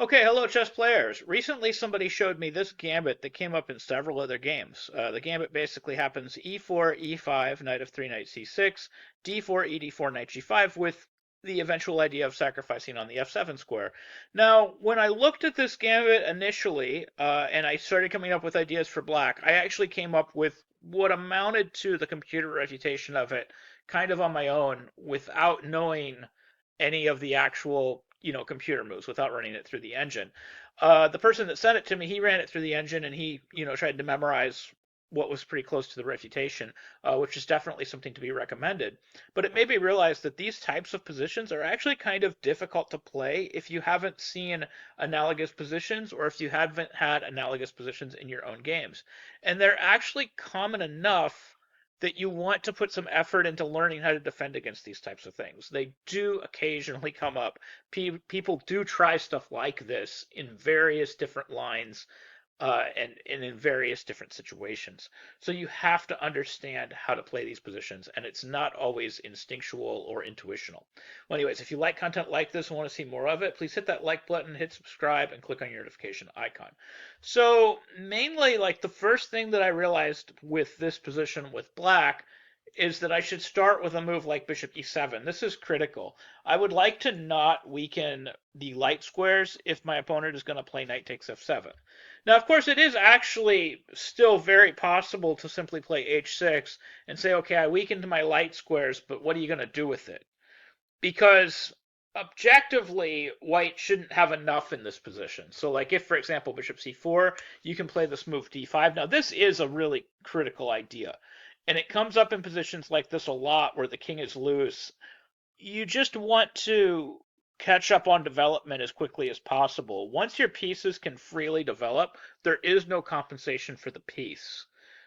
Okay, hello chess players. Recently somebody showed me this gambit that came up in several other games. The gambit basically happens e4, e5, knight f3, knight c6, d4, ed4, knight g5 with the eventual idea of sacrificing on the f7 square. Now, when I looked at this gambit initially, and I started coming up with ideas for black, I actually came up with what amounted to the computer refutation of it kind of on my own without knowing any of the actual computer moves without running it through the engine. The person that sent it to me, he ran it through the engine and he tried to memorize what was pretty close to the refutation, which is definitely something to be recommended. But it made me realize that these types of positions are actually kind of difficult to play if you haven't seen analogous positions or if you haven't had analogous positions in your own games. And they're actually common enough that you want to put some effort into learning how to defend against these types of things. They do occasionally come up. People do try stuff like this in various different lines and in various different situations. So you have to understand how to play these positions, and it's not always instinctual or intuitional. Well, anyways, if you like content like this and want to see more of it, please hit that like button, hit subscribe, and click on your notification icon. So mainly, like the first thing that I realized with this position with black is that I should start with a move like bishop e7. This is critical. I would like to not weaken the light squares if my opponent is going to play knight takes f7. Now, of course, it is actually still very possible to simply play h6 and say, okay, I weakened my light squares, but what are you going to do with it? Because objectively, white shouldn't have enough in this position. So, like if, for example, bishop c4, you can play this move d5. Now, this is a really critical idea. And it comes up in positions like this a lot where the king is loose. You just want to catch up on development as quickly as possible. Once your pieces can freely develop, there is no compensation for the piece.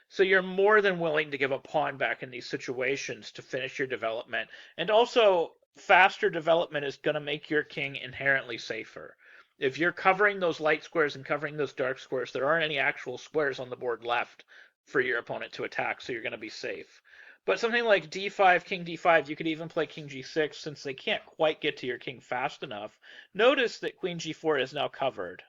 So you're more than willing to give a pawn back in these situations to finish your development. And also, faster development is going to make your king inherently safer. If you're covering those light squares and covering those dark squares, there aren't any actual squares on the board left for your opponent to attack, so you're going to be safe. But something like d5, king d5, you could even play king g6 since they can't quite get to your king fast enough. Notice that queen g4 is now covered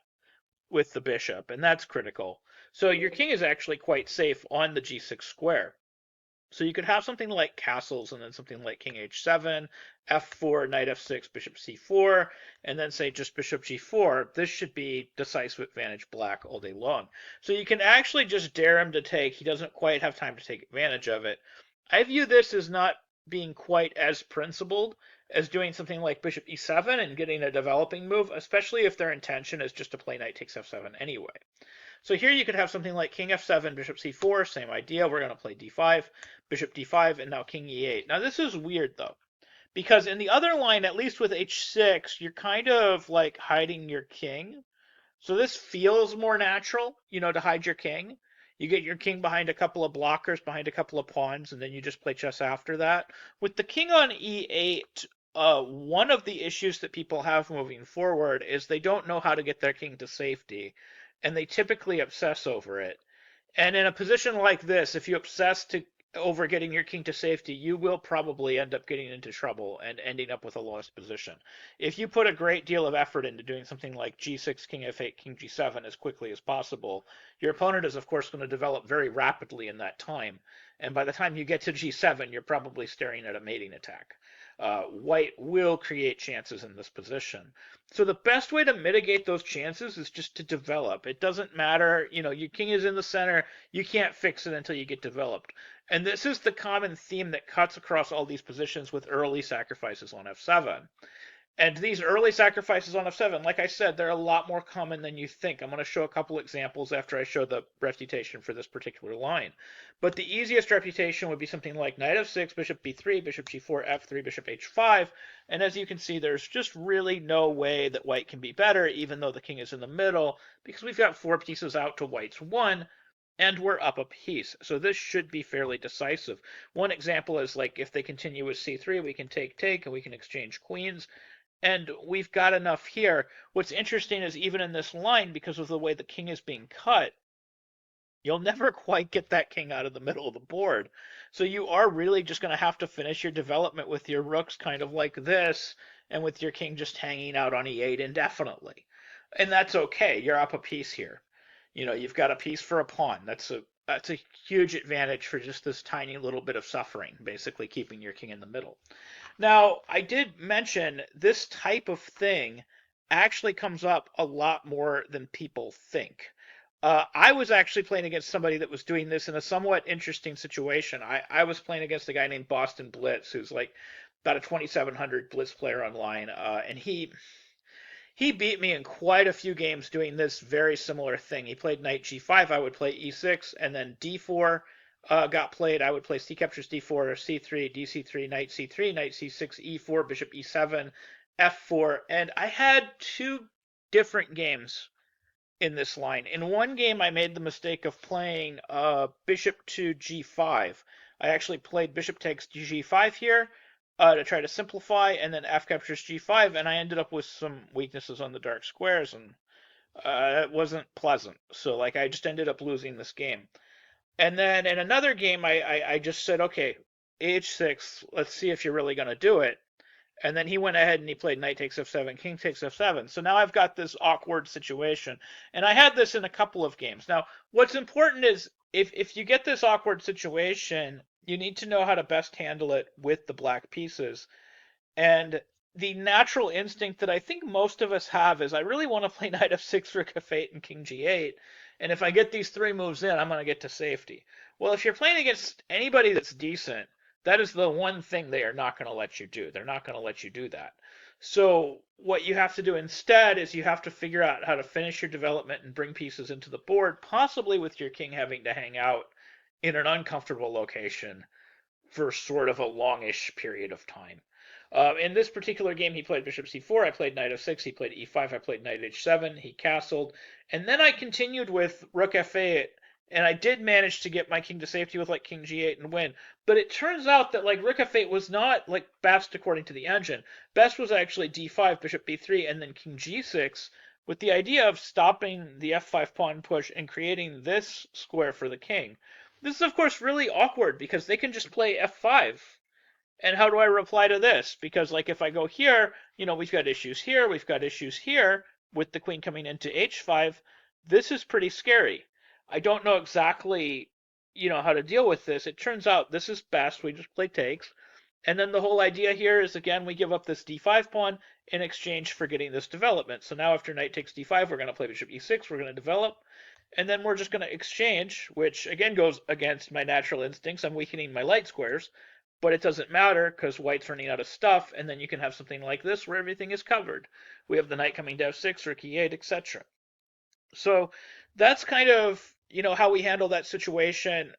with the bishop, and that's critical. So your king is actually quite safe on the g6 square. So you could have something like castles and then something like king h7, f4, knight f6, bishop c4, and then say just bishop g4. This should be decisive advantage black all day long. So you can actually just dare him to take. He doesn't quite have time to take advantage of it. I view this as not being quite as principled as doing something like bishop e7 and getting a developing move, especially if their intention is just to play knight takes f7 anyway. So here you could have something like king f7, bishop c4, same idea. We're going to play d5, bishop d5, and now king e8. Now this is weird though, because in the other line, at least with h6, you're kind of like hiding your king. So this feels more natural, to hide your king. You get your king behind a couple of blockers, behind a couple of pawns, and then you just play chess after that. With the king on e8, one of the issues that people have moving forward is they don't know how to get their king to safety, and they typically obsess over it. And in a position like this, if you obsess over getting your king to safety, you will probably end up getting into trouble and ending up with a lost position. If you put a great deal of effort into doing something like g6, king f8, king g7 as quickly as possible, your opponent is, of course, going to develop very rapidly in that time. And by the time you get to g7, you're probably staring at a mating attack. White will create chances in this position. So the best way to mitigate those chances is just to develop. It doesn't matter, your king is in the center, you can't fix it until you get developed. And this is the common theme that cuts across all these positions with early sacrifices on f7. And these early sacrifices on f7, like I said, they're a lot more common than you think. I'm going to show a couple examples after I show the refutation for this particular line. But the easiest refutation would be something like knight f6, bishop b3, bishop g4, f3, bishop h5. And as you can see, there's just really no way that white can be better, even though the king is in the middle, because we've got 4 pieces out to white's 1, and we're up a piece. So this should be fairly decisive. One example is like if they continue with c3, we can take, and we can exchange queens. And we've got enough here. What's interesting is even in this line, because of the way the king is being cut, you'll never quite get that king out of the middle of the board. So you are really just going to have to finish your development with your rooks kind of like this, and with your king just hanging out on e8 indefinitely. And that's okay. You're up a piece here. You've got a piece for a pawn. That's a huge advantage for just this tiny little bit of suffering, basically keeping your king in the middle. Now, I did mention this type of thing actually comes up a lot more than people think. I was actually playing against somebody that was doing this in a somewhat interesting situation. I was playing against a guy named Boston Blitz, who's like about a 2700 Blitz player online, and he beat me in quite a few games doing this very similar thing. He played knight g5, I would play e6, and then d4 got played. I would play c captures d4, c3, dc3, knight c3, knight c6, e4, bishop e7, f4, and I had two different games in this line. In one game, I made the mistake of playing bishop to g5. I actually played bishop takes g5 here to try to simplify, and then f captures g5, and I ended up with some weaknesses on the dark squares, and it wasn't pleasant. So, like, I just ended up losing this game. And then in another game, I just said, okay, h6, let's see if you're really going to do it. And then he went ahead and he played knight takes f7, king takes f7. So now I've got this awkward situation. And I had this in a couple of games. Now, what's important is if you get this awkward situation, you need to know how to best handle it with the black pieces. And the natural instinct that I think most of us have is I really want to play knight f6, rook f8, and king g8. And if I get these three moves in, I'm going to get to safety. Well, if you're playing against anybody that's decent, that is the one thing they are not going to let you do. They're not going to let you do that. So what you have to do instead is you have to figure out how to finish your development and bring pieces into the board, possibly with your king having to hang out in an uncomfortable location for sort of a longish period of time. In this particular game, he played bishop c4. I played knight f6. He played e5. I played knight h7. He castled. And then I continued with rook f8. And I did manage to get my king to safety with like king g8 and win. But it turns out that like rook f8 was not like best according to the engine. Best was actually d5, bishop b3, and then king g6 with the idea of stopping the f5 pawn push and creating this square for the king. This is, of course, really awkward because they can just play f5. And how do I reply to this? Because, like, if I go here, we've got issues here, we've got issues here with the queen coming into h5. This is pretty scary. I don't know exactly, how to deal with this. It turns out this is best. We just play takes. And then the whole idea here is, again, we give up this d5 pawn in exchange for getting this development. So now after knight takes d5, we're going to play bishop e6. We're going to develop. And then we're just going to exchange, which again goes against my natural instincts. I'm weakening my light squares, but it doesn't matter because white's running out of stuff, and then you can have something like this where everything is covered. We have the knight coming to f6, rook e8, etc. So that's kind of, how we handle that situation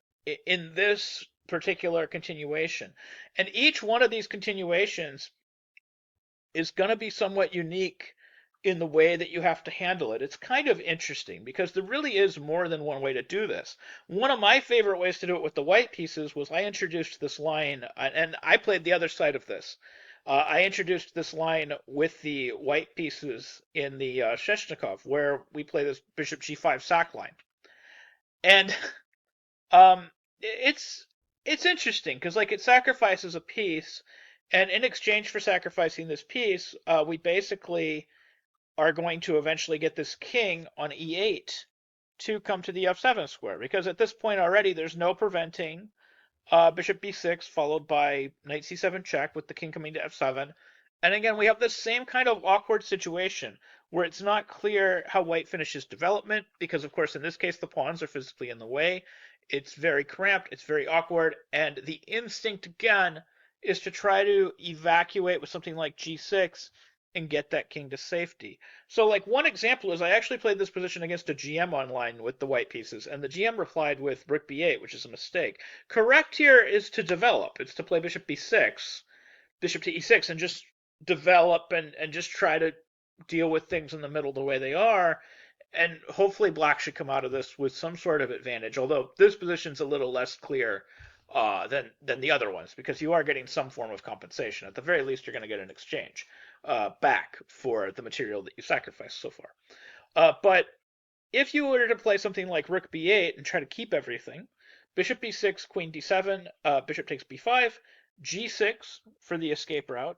in this particular continuation. And each one of these continuations is going to be somewhat unique in the way that you have to handle it. It's kind of interesting because there really is more than one way to do this. One of my favorite ways to do it with the white pieces was I introduced this line, and I played the other side of this. I introduced this line with the white pieces in the Sheshnikov, where we play this bishop g5 sac line. And it's interesting because like it sacrifices a piece, and in exchange for sacrificing this piece, we basically are going to eventually get this king on e8 to come to the f7 square, because at this point already there's no preventing bishop b6 followed by knight c7 check with the king coming to f7. And again, we have this same kind of awkward situation where it's not clear how white finishes development because, of course, in this case, the pawns are physically in the way. It's very cramped, it's very awkward, and the instinct, again, is to try to evacuate with something like g6 and get that king to safety. So, like, one example is I actually played this position against a GM online with the white pieces, and the GM replied with rook b8, which is a mistake. Correct here is to develop. It's to play bishop b6, bishop to e6, and just develop and just try to deal with things in the middle the way they are. And hopefully black should come out of this with some sort of advantage, although this position's a little less clear than the other ones, because you are getting some form of compensation. At the very least, you're going to get an exchange back for the material that you sacrificed so far. But if you were to play something like rook b8 and try to keep everything, bishop b6, queen d7, bishop takes b5, g6 for the escape route,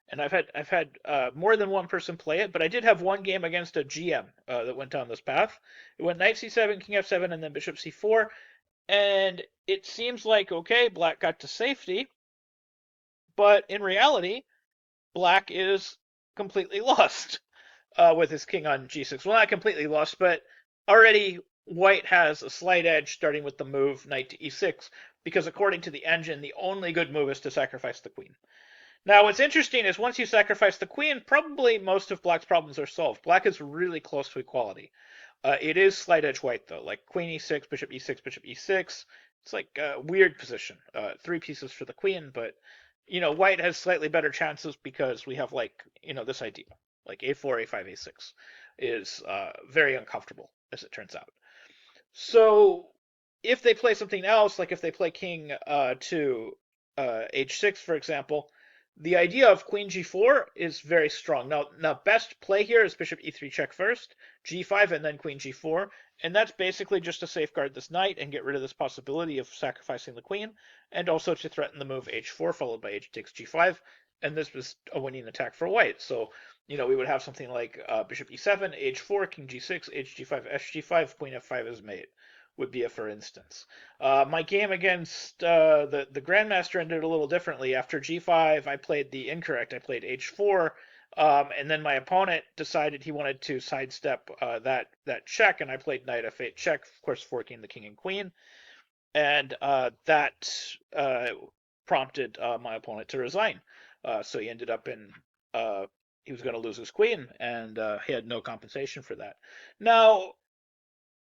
and I've had more than one person play it, but I did have one game against a GM that went down this path. It went knight c7, king f7, and then bishop c4, and it seems like okay, black got to safety, but in reality, black is completely lost with his king on g6. Well, not completely lost, but already white has a slight edge starting with the move knight to e6, because according to the engine, the only good move is to sacrifice the queen. Now, what's interesting is once you sacrifice the queen, probably most of black's problems are solved. Black is really close to equality. It is slight edge white, though, like queen e6, bishop e6, bishop e6. It's like a weird position. Three pieces for the queen, but, white has slightly better chances because we have, like, this idea. Like a4, a5, a6 is very uncomfortable, as it turns out. So if they play something else, like if they play king to h6, for example, the idea of queen g4 is very strong. Now, best play here is bishop e3 check first, g5, and then queen g4, and that's basically just to safeguard this knight and get rid of this possibility of sacrificing the queen, and also to threaten the move h4 followed by h takes g5, and this was a winning attack for white. So, we would have something like bishop e7, h4, king g6, hg5, sg5, queen f5 is mate would be a for instance. My game against the Grandmaster ended a little differently. After g5, I played the incorrect. I played h4, and then my opponent decided he wanted to sidestep that check, and I played knight f8 check, of course forking the king and queen, and that prompted my opponent to resign. So he ended up in he was going to lose his queen, and he had no compensation for that. Now,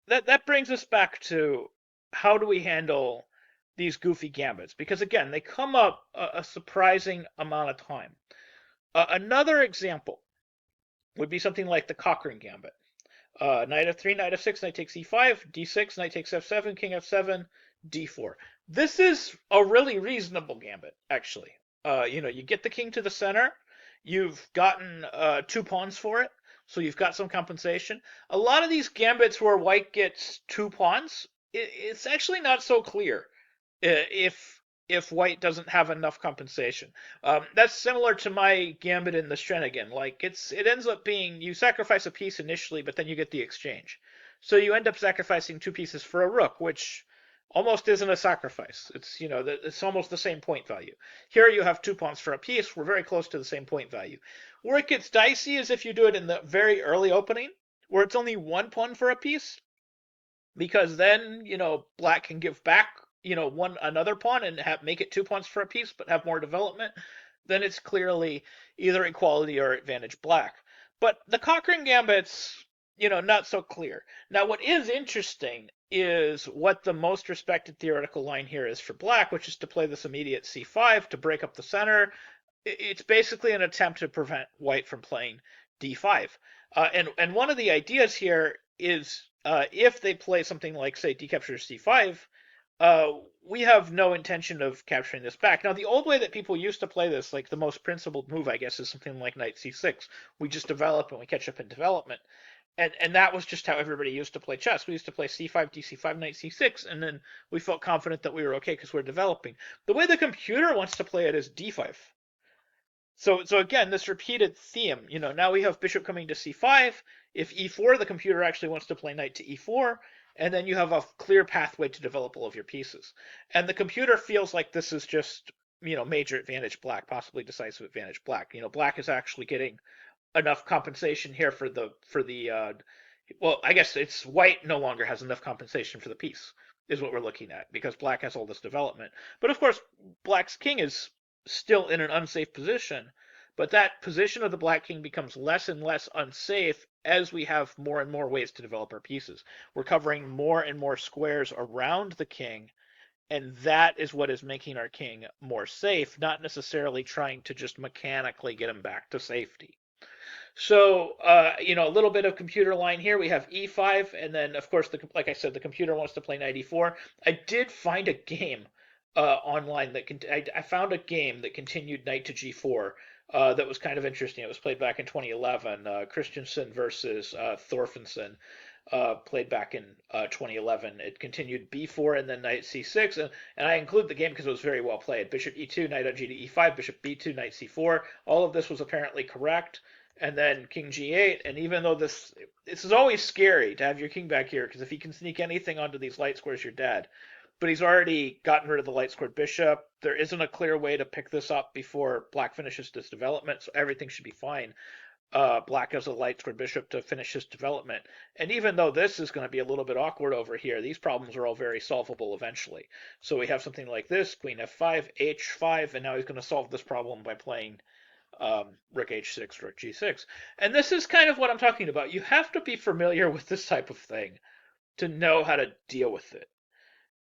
that brings us back to how do we handle these goofy gambits? Because again, they come up a surprising amount of time. Another example would be something like the Cochrane gambit. Knight f3, knight f6, knight takes e5, d6, knight takes f7, king f7, d4. This is a really reasonable gambit, actually. You get the king to the center. You've gotten 2 pawns for it, so you've got some compensation. A lot of these gambits where white gets 2 pawns, it's actually not so clear if white doesn't have enough compensation. That's similar to my gambit in the Strenigan. Like it ends up being you sacrifice a piece initially, but then you get the exchange. So you end up sacrificing 2 pieces for a rook, which almost isn't a sacrifice. It's almost the same point value. Here you have 2 pawns for a piece. We're very close to the same point value. Where it gets dicey is if you do it in the very early opening, where it's only 1 pawn for a piece, because then black can give back another pawn and make it 2 pawns for a piece, but have more development. Then it's clearly either equality or advantage black. But the Cochrane gambit's not so clear. Now, what is interesting is what the most respected theoretical line here is for black, which is to play this immediate c5 to break up the center. It's basically an attempt to prevent white from playing d5. And one of the ideas here is if they play something like, say, d captures c5, we have no intention of capturing this back. Now, the old way that people used to play this, like the most principled move, I guess, is something like knight c6. We just develop and we catch up in development. And that was just how everybody used to play chess. We used to play c5, dc5, knight c6, and then we felt confident that we were okay because we're developing. The way the computer wants to play it is d5. So again, this repeated theme, now we have bishop coming to c5. If e4, the computer actually wants to play knight to e4, and then you have a clear pathway to develop all of your pieces. And the computer feels like this is just, major advantage black, possibly decisive advantage black. Black is actually getting enough compensation here well, I guess it's white no longer has enough compensation for the piece, is what we're looking at, because black has all this development. But of course, black's king is still in an unsafe position, but that position of the black king becomes less and less unsafe as we have more and more ways to develop our pieces. We're covering more and more squares around the king, and that is what is making our king more safe, not necessarily trying to just mechanically get him back to safety. So, a little bit of computer line here. We have e5, and then, of course, like I said, the computer wants to play knight e4. I did find a game online I found a game that continued knight to g4 that was kind of interesting. It was played back in 2011. Christensen versus Thorfinson, played back in 2011. It continued b4 and then knight c6, and I include the game because it was very well played. Bishop e2, knight on g to e5, bishop b2, knight c4. All of this was apparently correct. And then king g8. And even though this is always scary to have your king back here, because if he can sneak anything onto these light squares, you're dead. But he's already gotten rid of the light squared bishop. There isn't a clear way to pick this up before black finishes this development, so everything should be fine. Black has a light squared bishop to finish his development. And even though this is going to be a little bit awkward over here, these problems are all very solvable eventually. So we have something like this, queen f5, h5, and now he's going to solve this problem by playing rook h6, rook g6. And this is kind of what I'm talking about. You have to be familiar with this type of thing to know how to deal with it.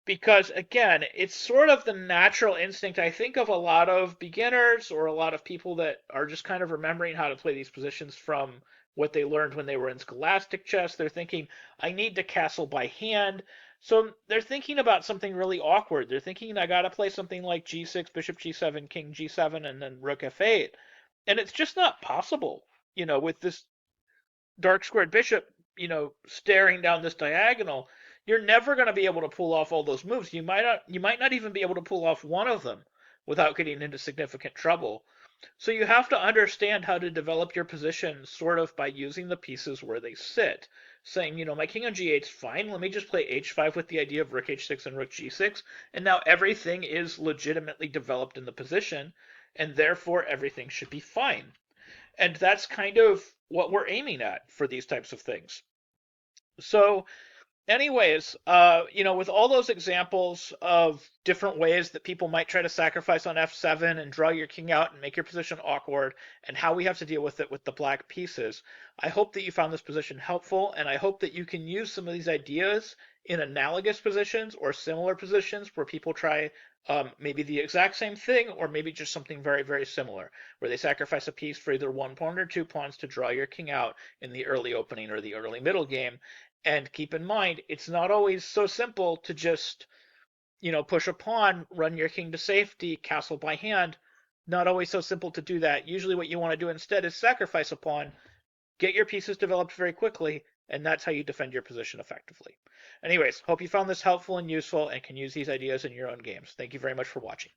Because again, it's sort of the natural instinct, I think, of a lot of beginners or a lot of people that are just kind of remembering how to play these positions from what they learned when they were in scholastic chess. They're thinking, I need to castle by hand. So they're thinking about something really awkward. They're thinking, I got to play something like g6, bishop g7, king g7, and then rook f8. And it's just not possible, with this dark squared bishop, staring down this diagonal. You're never going to be able to pull off all those moves. You might not even be able to pull off one of them without getting into significant trouble. So you have to understand how to develop your position sort of by using the pieces where they sit. Saying, my king on g8 is fine. Let me just play h5 with the idea of rook h6 and rook g6. And now everything is legitimately developed in the position, and therefore everything should be fine. And that's kind of what we're aiming at for these types of things. So anyways, with all those examples of different ways that people might try to sacrifice on f7 and draw your king out and make your position awkward, and how we have to deal with it with the black pieces, I hope that you found this position helpful, and I hope that you can use some of these ideas in analogous positions or similar positions where people try maybe the exact same thing, or maybe just something very, very similar, where they sacrifice a piece for either one pawn or two pawns to draw your king out in the early opening or the early middle game. And keep in mind, it's not always so simple to just, push a pawn, run your king to safety, castle by hand. Not always so simple to do that. Usually what you want to do instead is sacrifice a pawn, get your pieces developed very quickly, and that's how you defend your position effectively. Anyways, hope you found this helpful and useful and can use these ideas in your own games. Thank you very much for watching.